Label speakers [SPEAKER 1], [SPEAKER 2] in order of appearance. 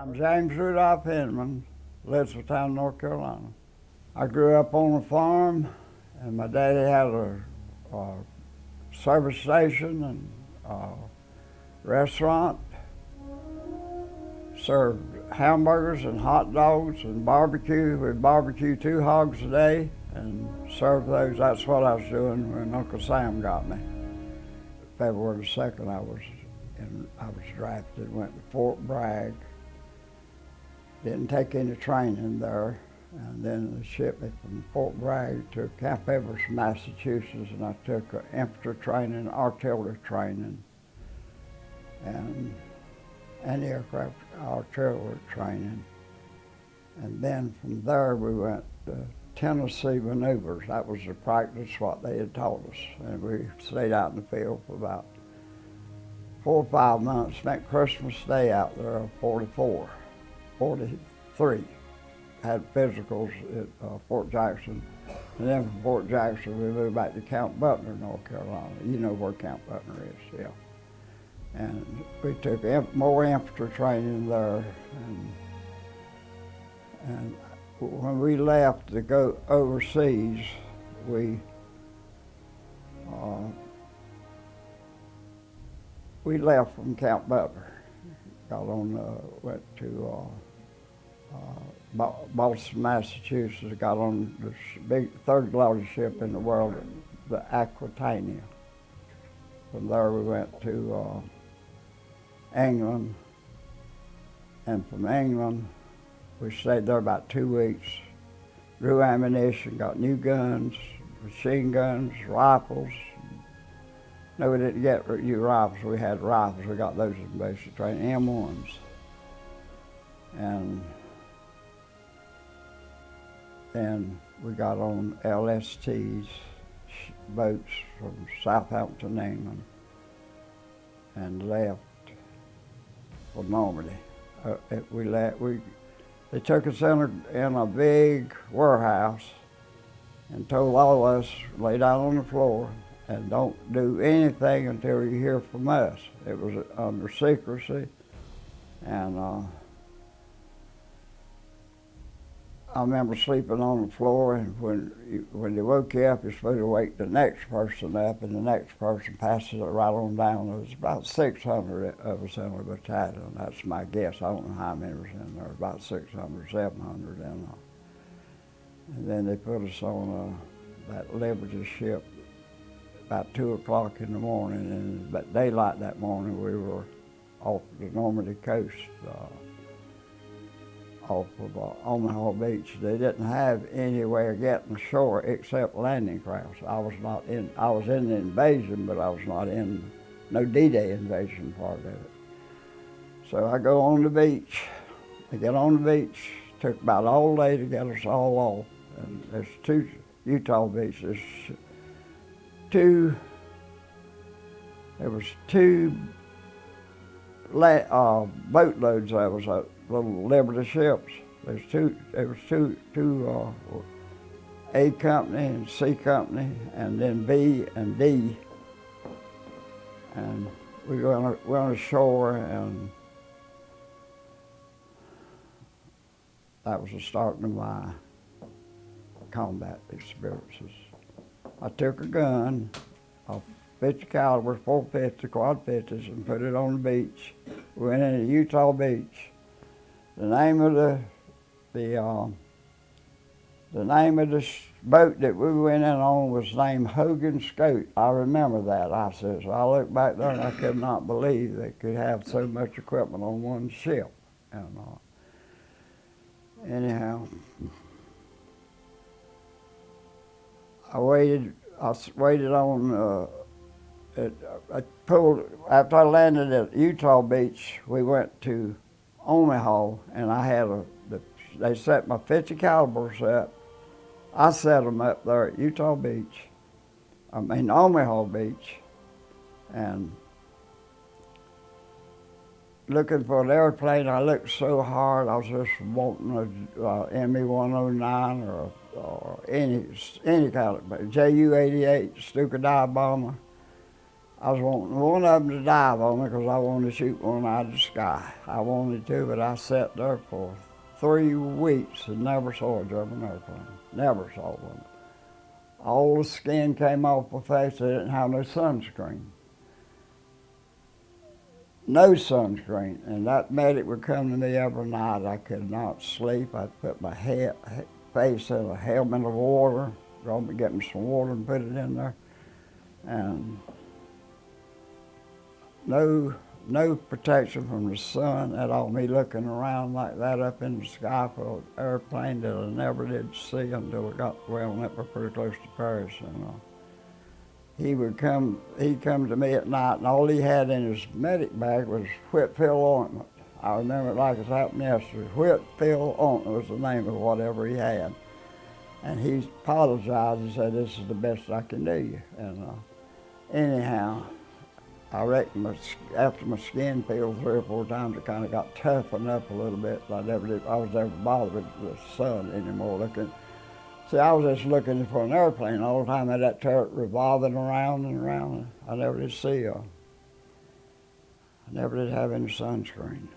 [SPEAKER 1] I'm James Rudolph Inman, Elizabethtown, North Carolina. I grew up on a farm, and my daddy had a service station and a restaurant. Served hamburgers and hot dogs and barbecue. We'd barbecue 2 hogs a day and serve those. That's what I was doing when Uncle Sam got me. February 2nd, I was drafted, went to Fort Bragg. Didn't take any training there, and then they shipped me from Fort Bragg to Camp Evers, Massachusetts, and I took infantry training, artillery training, and anti-aircraft artillery training. And then from there we went to Tennessee maneuvers. That was the practice what they had taught us, and we stayed out in the field for about 4 or 5 months. Spent Christmas Day out there of 43. Had physicals at Fort Jackson, and then from Fort Jackson we moved back to Camp Butler, North Carolina. You know where Camp Butler is, yeah. And we took more infantry training there, and when we left to go overseas, we left from Camp Butler, got on, went to Boston, Massachusetts, got on this big third largest ship in the world, the Aquitania. From there we went to England, and from England we stayed there about 2 weeks, drew ammunition, got new guns, machine guns, rifles. No, we didn't get new rifles, we had rifles, we got those in basic training, M1s. And then we got on LSTs, boats from Southampton, England, and left for Normandy. They took us in a big warehouse and told all of us, lay down on the floor and don't do anything until you hear from us. It was under secrecy, and I remember sleeping on the floor, and when they woke you up, you're supposed to wake the next person up, and the next person passes it right on down. There was about 600 of us in a battalion. That's my guess. I don't know how many was in there. About 600, 700 in there. And then they put us on that Liberty ship about 2 o'clock in the morning, and about daylight that morning we were off the Normandy coast, off of Omaha Beach. They didn't have anywhere getting ashore except landing crafts. I was in the invasion, but I was not in no D-Day invasion part of it. So I go on the beach. I get on the beach. Took about all day to get us all off. And there's 2 Utah beaches. There was 2 boatloads of us, little Liberty ships. There was two A company and C company, and then B and D. And we went ashore, and that was the start of my combat experiences. I took a gun, a 50 caliber, 450 quad 50s, and put it on the beach. We went into Utah Beach. The name of the boat that we went in on was named Hogan Scout. I remember that. I said, so I looked back there and I could not believe they could have so much equipment on one ship. And anyhow, I waited on. After I landed at Utah Beach, we went to Omaha, and I had they set my 50 calibers up. I set them up there at Omaha Beach, and looking for an airplane. I looked so hard. I was just wanting a ME-109 or any kind of Ju-88 Stuka dive bomber. I was wanting one of them to dive on me because I wanted to shoot one out of the sky. I wanted to, but I sat there for 3 weeks and never saw a German airplane. Never saw one. All the skin came off my face. I didn't have no sunscreen. No sunscreen. And that medic would come to me every night. I could not sleep. I'd put my face in a helmet of water, get me some water and put it in there. And no protection from the sun at all. Me looking around like that up in the sky for an airplane that I never did see until we got, well, that was pretty close to Paris. And he'd come to me at night, and all he had in his medic bag was Whitfield ointment. I remember it like it happened yesterday. Whitfield ointment was the name of whatever he had. And he apologized and said, "This is the best I can do you." And anyhow, I reckon after my skin peeled 3 or 4 times, it kind of got toughened up a little bit. I was never bothered with the sun anymore. See, I was just looking for an airplane all the time. I had that turret revolving around and around. I never did see I never did have any sunscreen.